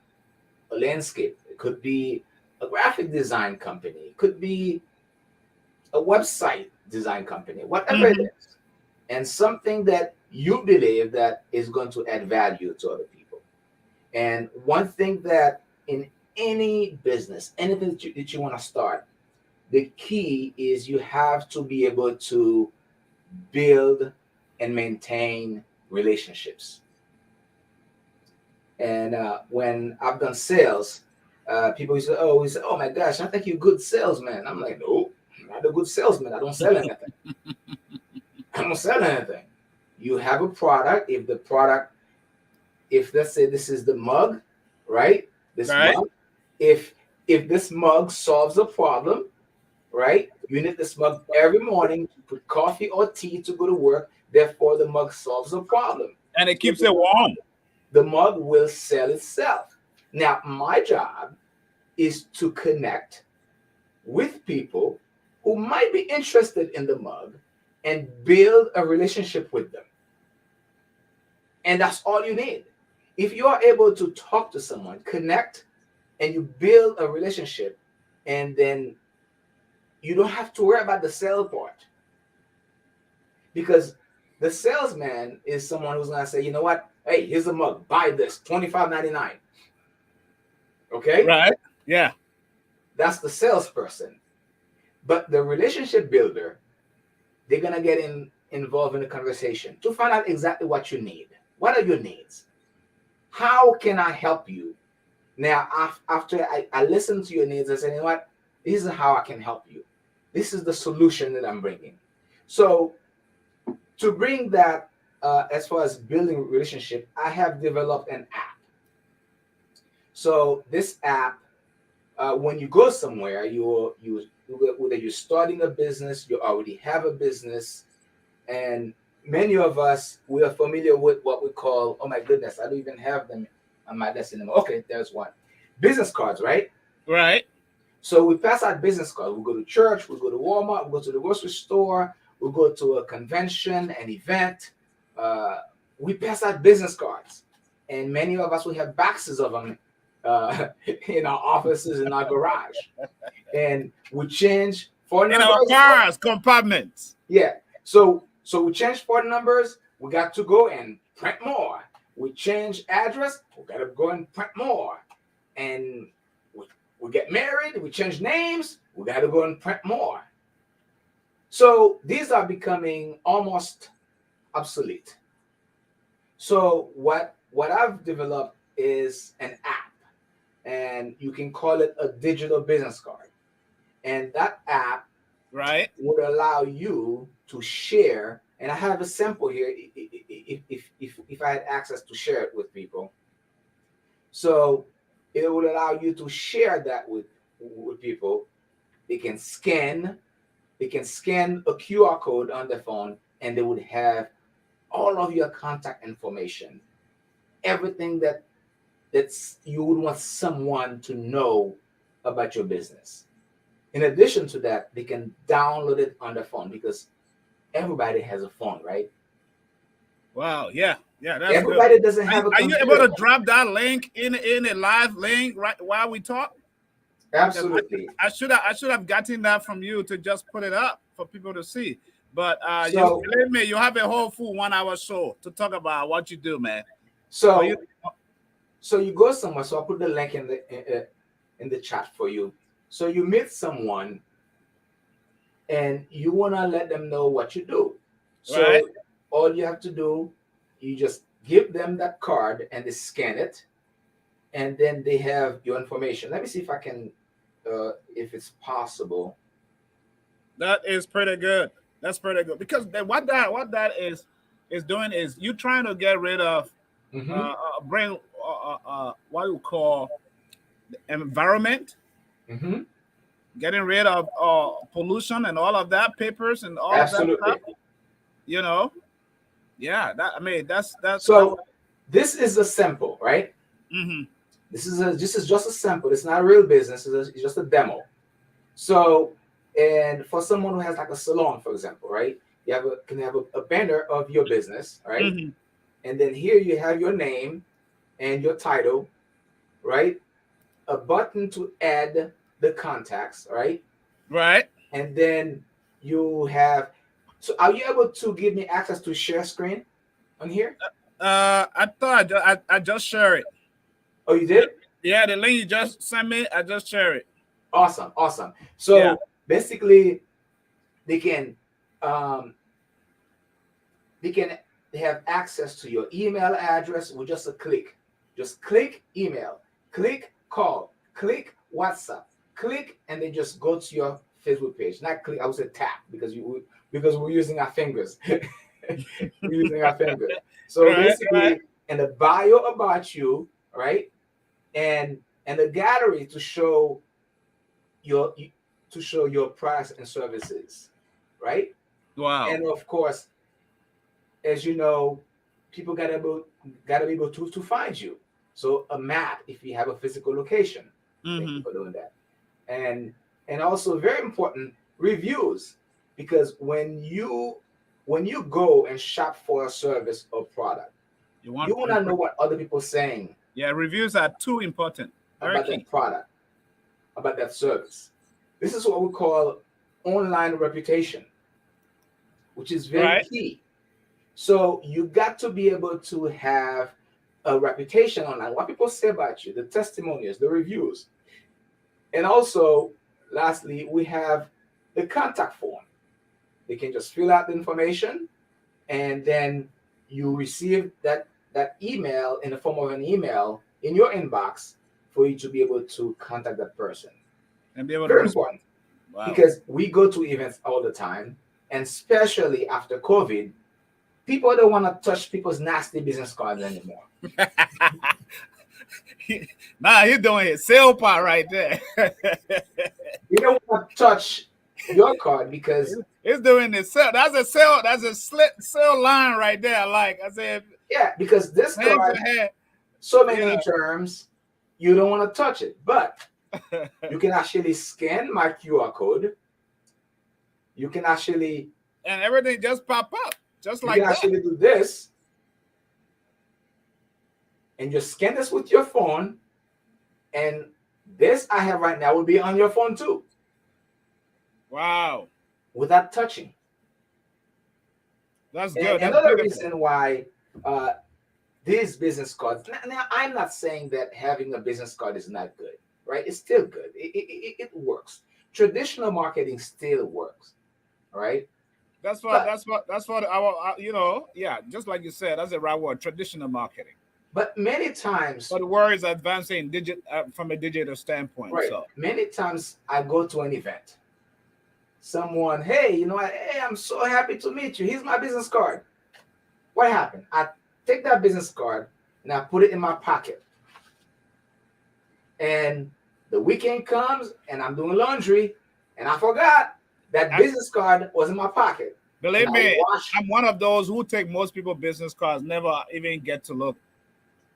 a landscape, it could be a graphic design company, it could be a website design company, whatever it is, and something that you believe that is going to add value to other people. And one thing that in any business, anything that you want to start, the key is you have to be able to build and maintain relationships. And when I've done sales, people say, "Oh my gosh, I think you're a good salesman." I'm like, "No, I'm not a good salesman. I don't sell anything. I don't sell anything." You have a product. If let's say this is the mug, right? This mug, if this mug solves a problem, right? You need this mug every morning to put coffee or tea to go to work. Therefore, the mug solves a problem. And it keeps it warm. The mug will sell itself. Now, my job is to connect with people who might be interested in the mug and build a relationship with them. And that's all you need. If you are able to talk to someone, connect, and you build a relationship, and then you don't have to worry about the sales part. Because the salesman is someone who's going to say, "You know what? Hey, here's a mug. Buy this, $25.99. Okay? Right. Yeah. That's the salesperson. But the relationship builder, they're going to get involved in the conversation to find out exactly what you need. What are your needs? How can I help you? Now, after I listen to your needs, I say, "You know what? This is how I can help you. This is the solution that I'm bringing." So to bring that, as far as building relationship, I have developed an app. So this app, when you go somewhere, whether you're starting a business, you already have a business, and many of us, we are familiar with what we call, oh my goodness, I don't even have them on my desk anymore. Okay, there's one. Business cards, right? Right. So we pass out business cards. We go to church, we go to Walmart, we go to the grocery store, we go to a convention, an event. We pass out business cards. And many of us, we have boxes of them in our offices, in our garage. And we change phone numbers. In our cars, compartments. Yeah. So we change phone numbers. We got to go and print more. We change address. We got to go and print more. And we get married. We change names. We got to go and print more. So these are becoming almost obsolete. So what I've developed is an app, and you can call it a digital business card. and that app Right. would allow you to share. And I have a sample here if I had access to share it with people. So it would allow you to share that with people. They can scan a QR code on the phone, and they would have all of your contact information, everything that's you would want someone to know about your business. In addition to that, they can download it on the phone because everybody has a phone, right? Wow. Yeah. Yeah. That's Everybody good. doesn't have a Are you computer. able to drop that link in a live link right while we talk? Absolutely. I should have gotten that from you to just put it up for people to see. But So, believe me, you have a whole full 1 hour show to talk about what you do, man. so, you, so you go somewhere. So I'll put the link in the chat for you. So you meet someone, and you wanna let them know what you do. So Right. all you have to do, you just give them that card, and they scan it, and then they have your information. Let me see if I can, if it's possible. That is pretty good. That's pretty good because what that is doing is you trying to get rid of Mm-hmm. bring what you call the environment, Mm-hmm. getting rid of pollution and all of that, papers and all of that Absolutely. stuff. You know, yeah. That's So this is a sample, right? hmm This is just a sample. It's not a real business. It's just a demo. So, and for someone who has like a salon, for example, right? You can have a banner of your business, right? hmm And then here you have your name and your title, right? A button to add the contacts, right? right. And then you have. So, are you able to give me access to share screen on here? I thought I just share it. Oh, you did? Yeah, the link you just sent me, I just share it. Awesome, awesome. So Yeah. basically, they can they have access to your email address with just a click. Just click email, click call, click WhatsApp, click, and then just go to your Facebook page. Not click, I would say tap because we're using our fingers. We're using our fingers. So Right, basically, right. in the bio about you, right, and the gallery to show your price and services, right? Wow. And of course, as you know, people gotta be able to find you. So a map, if you have a physical location. Thank you for doing that. And also very important, reviews, because when you go and shop for a service or product, You you want to know what other people are saying Yeah, reviews are too important. Very about key. that product, about that service. This is what we call online reputation, which is very Right. key. So you got to be able to have a reputation online, what people say about you, the testimonials, the reviews. And also, lastly, we have the contact form. They can just fill out the information, and then you receive that email in the form of an email in your inbox for you to be able to contact that person. And be able Very to important. Wow. Because we go to events all the time, and especially after COVID, people don't want to touch people's nasty business cards anymore. Nah, he's doing his sale part right there. You don't want to touch your card because He's doing his sale. That's a sale. That's a sale line right there. Like I said, because this hand card, to hand. so many terms, you don't want to touch it. But you can actually scan my QR code. You can actually And everything just pop up, just you like can that. actually do this, and just scan this with your phone, and this I have right now will be on your phone too, Wow, without touching. that's And good. That's another beautiful. reason why these business cards. Now, I'm not saying that having a business card is not good, right? It's still good. It works. Traditional marketing still works, right? That's what our, yeah, just like you said, that's the right word, traditional marketing. But many times, But the world is advancing from a digital standpoint. right? So Many times I go to an event. Someone, hey, hey, I'm so happy to meet you. Here's my business card. What happened? I take that business card and I put it in my pocket. And the weekend comes and I'm doing laundry and I forgot that business card was in my pocket. believe me, I'm one of those who take most people business cards, never even get to look.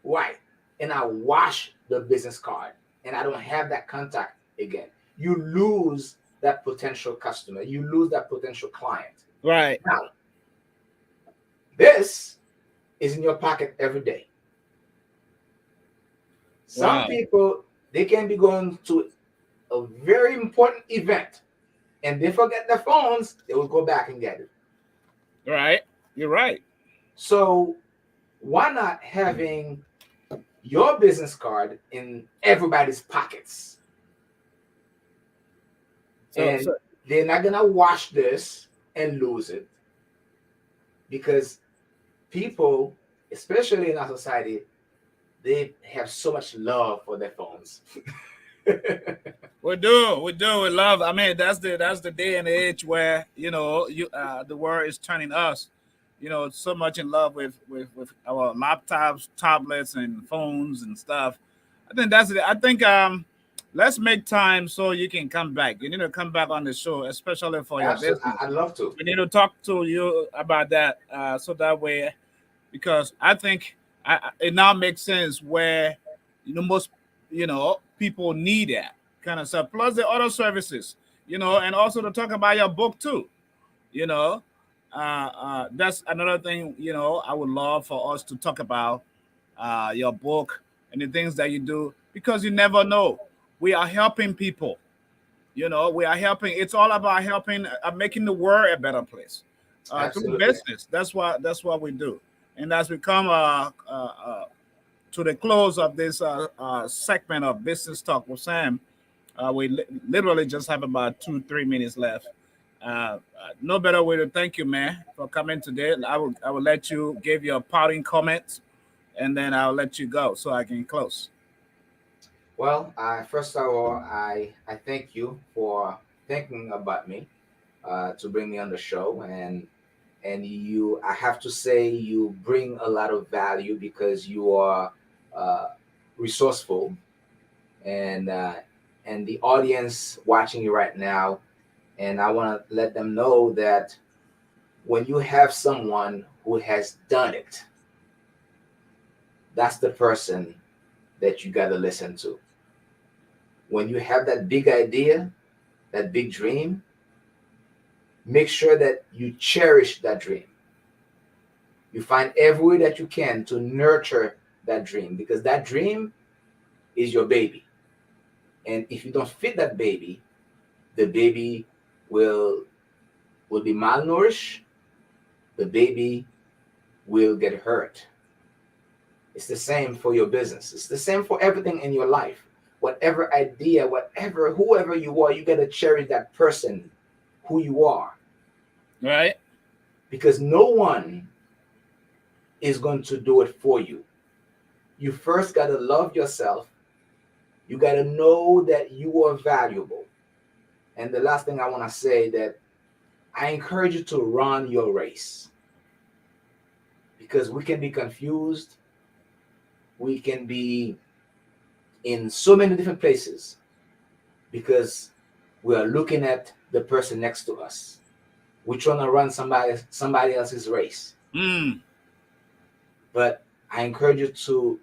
Right. And I wash the business card and I don't have that contact again. You lose that potential customer. You lose that potential client. Right. Now, this is in your pocket every day. Some people, they can be going to a very important event and they forget their phones, they will go back and get it. Right. You're right. So why not having your business card in everybody's pockets? And they're not going to watch this and lose it, because people, especially in our society, they have so much love for their phones. We love. I mean, that's the day and age where the world is turning us, so much in love with our laptops, tablets, and phones and stuff. I think that's it. I think let's make time so you can come back. You need to come back on the show, especially for your business. I'd love to. We need to talk to you about that, so that way, because I think it now makes sense where most people need that kind of stuff. Plus the other services, and also to talk about your book too. That's another thing. I would love for us to talk about your book and the things that you do, because you never know. We are helping people. We are helping. It's all about helping, making the world a better place through business. That's what we do. And as we come to the close of this segment of Business Talk with Sam, we literally just have about 2-3 minutes left. No better way to thank you, man, for coming today. I will let you give your parting comments, and then I'll let you go so I can close. Well, first of all, I thank you for thinking about me to bring me on the show, and you, I have to say, you bring a lot of value because you are resourceful, and the audience watching you right now, and I want to let them know that when you have someone who has done it, that's the person that you got to listen to. When you have that big idea, that big dream, make sure that you cherish that dream. You find every way that you can to nurture that dream, because that dream is your baby. And if you don't feed that baby, the baby will be malnourished. The baby will get hurt. It's the same for your business. It's the same for everything in your life. Whatever idea, whoever you are, you got to cherish that person, who you are. Right. Because no one is going to do it for you. You first got to love yourself. You got to know that you are valuable. And the last thing I want to say, that I encourage you to run your race. Because we can be confused. We can be in so many different places because we are looking at the person next to us. We're trying to run somebody else's race. But I encourage you to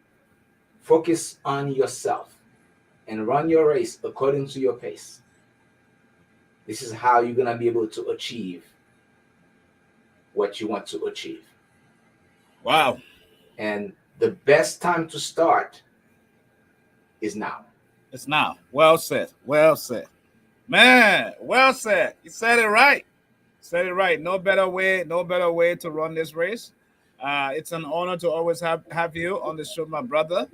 focus on yourself and run your race according to your pace. This is how you're going to be able to achieve what you want to achieve. Wow. And the best time to start is now. It's now. Well said. Well said. Man, well said. You said it right. Said it right. No better way to run this race. It's an honor to always have you on the show, my brother.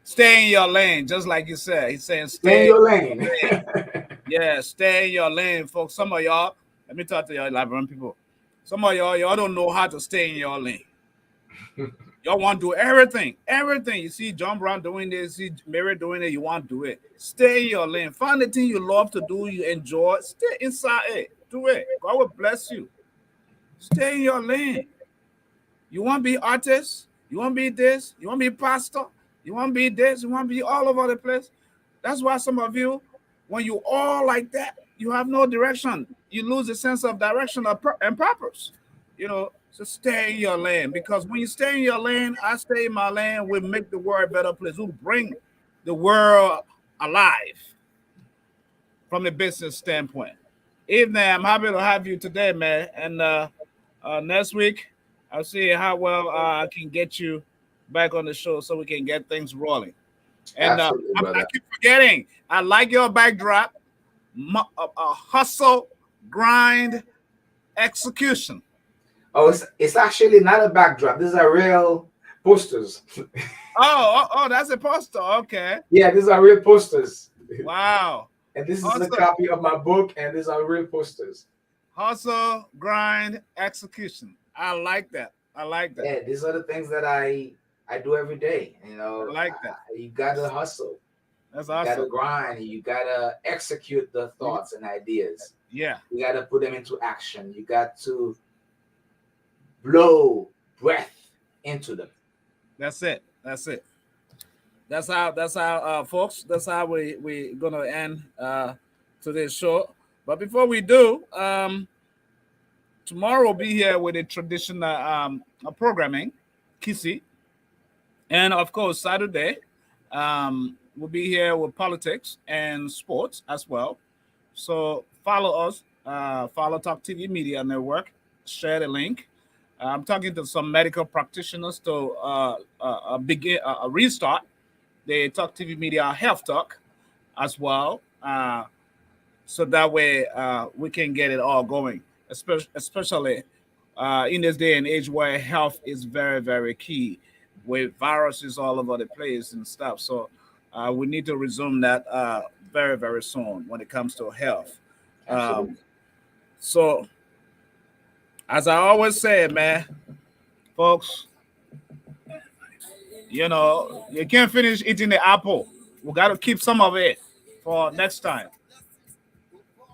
Stay in your lane, just like you said. He's saying stay in your lane. Yeah, stay in your lane, folks. Some of y'all, let me talk to y'all, Librarian people. Some of y'all don't know how to stay in your lane. Y'all want to do everything. Everything. You see John Brown doing this, you see Mary doing it, you want to do it. Stay in your lane. Find the thing you love to do, you enjoy. Stay inside it. Do it. God will bless you. Stay in your lane. You want to be artist? You want to be this? You want to be pastor? You want to be this? You want to be all over the place? That's why some of you, when you all like that, you have no direction. You lose a sense of direction and purpose. You know, so stay in your lane, because when you stay in your lane, I stay in my lane, we make the world a better place. We bring the world alive from a business standpoint. Evening, I'm happy to have you today, man. And next week, I'll see how well I can get you back on the show so we can get things rolling. And I keep forgetting, I like your backdrop, hustle, grind, execution. Oh, it's actually not a backdrop. These are real posters. Oh, that's a poster. Okay. Yeah, these are real posters. Wow. And this is a copy of my book, and these are real posters. Hustle, grind, execution. I like that. Yeah, these are the things that I do every day. You know, I like that. You gotta hustle. That's awesome. You gotta grind. You gotta execute the thoughts and ideas. Yeah. You gotta put them into action. You got to blow breath into them. That's it. That's how folks, that's how we're gonna end today's show. But before we do, tomorrow we'll be here with a traditional programming, Kisi. And of course, Saturday, we'll be here with politics and sports as well. So follow us, follow Talk TV Media Network, share the link. I'm talking to some medical practitioners to begin a restart the Talk TV Media Health Talk as well, so that way we can get it all going, especially in this day and age where health is very, very key, with viruses all over the place and stuff. So we need to resume that very, very soon when it comes to health. So as I always say, man, folks, you know, you can't finish eating the apple. We got to keep some of it for next time.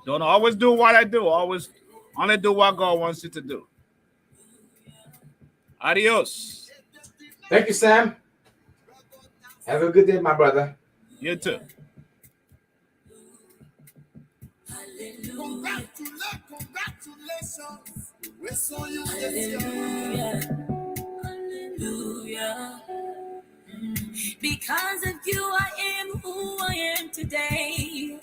Don't always do what I do. Always only do what God wants you to do. Adios. Thank you, Sam. Have a good day, my brother. You too. Congratulations. We saw you Hallelujah. Because of you, I am who I am today.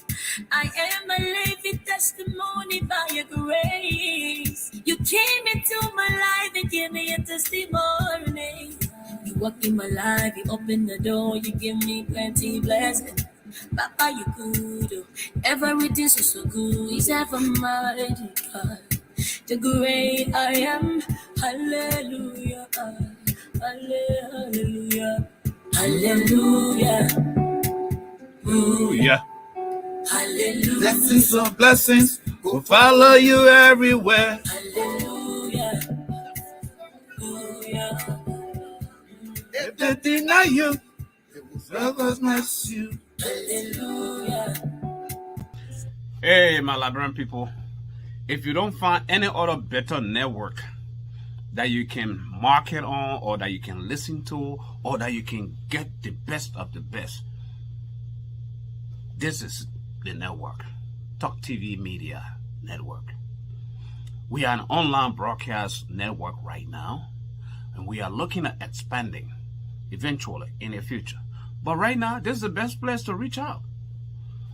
I am a living testimony by your grace. You came into my life and gave me a testimony. You walked in my life, you opened the door, you give me plenty blessings. Papa, you good. Everything's so good. He's ever mighty God. The great I am. Hallelujah. Hallelujah. Hallelujah. Hallelujah. Hallelujah. Blessings on blessings will follow you everywhere. Hallelujah. Hallelujah. If they deny you, others mess you. Hallelujah. Hey, my Liberian people, if you don't find any other better network that you can market on, or that you can listen to, or that you can get the best of the best, this is the network, Talk TV Media Network. We are an online broadcast network right now, and we are looking at expanding eventually in the future. But right now, this is the best place to reach out,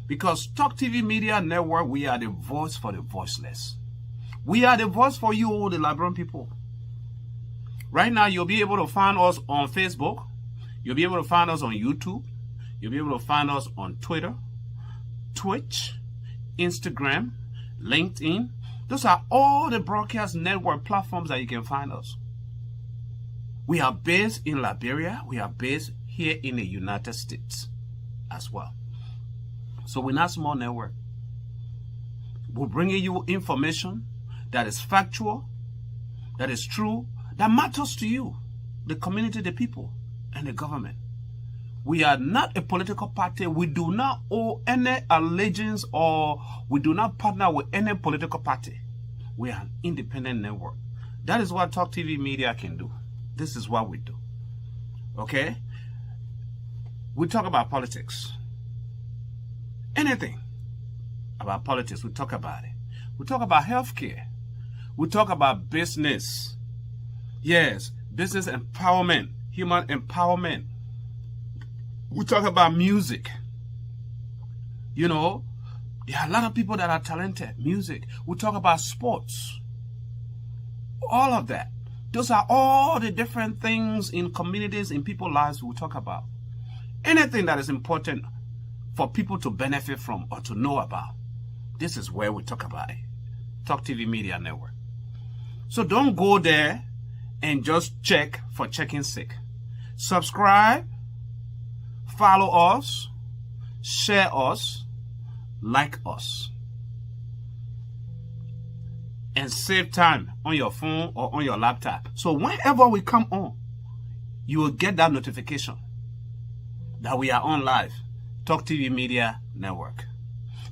because Talk TV Media Network, we are the voice for the voiceless. We are the voice for you, all the Liberian people. Right now, you'll be able to find us on Facebook. You'll be able to find us on YouTube. You'll be able to find us on Twitter, Twitch, Instagram, LinkedIn. Those are all the broadcast network platforms that you can find us. We are based in Liberia. We are based here in the United States as well. So we're not a small network. We're bringing you information that is factual, that is true, that matters to you. the community, the people, and the government. We are not a political party. We do not owe any allegiance or we do not partner with any political party. We are an independent network. That is what Talk TV Media can do. This is what we do. Okay? We talk about politics. Anything about politics, we talk about it. We talk about healthcare. We talk about business. Yes, business empowerment, human empowerment. We talk about music. You know, there are a lot of people that are talented. Music. We talk about sports. All of that. Those are all the different things in communities, in people's lives we talk about. Anything that is important for people to benefit from or to know about. This is where we talk about it. Talk TV Media Network. So don't go there and just check for checking's sake. Subscribe, follow us, share us, like us, and save time on your phone or on your laptop. So whenever we come on, you will get that notification that we are on live. Talk TV Media Network.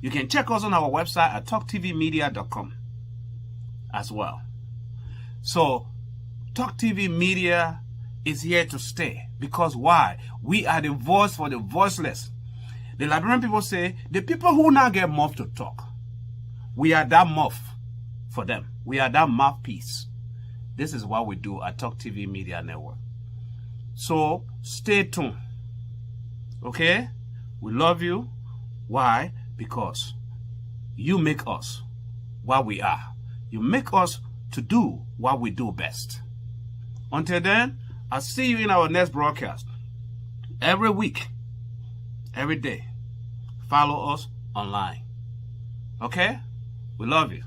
You can check us on our website at talktvmedia.com as well. So Talk TV Media is here to stay. Because why? We are the voice for the voiceless. The Liberian people say, the people who now get mouth to talk, we are that mouth for them. We are that mouthpiece. This is what we do at Talk TV Media Network. So stay tuned. Okay? We love you. Why? Because you make us what we are. You make us to do what we do best. Until then, I'll see you in our next broadcast. Every week, every day. Follow us online. Okay? We love you.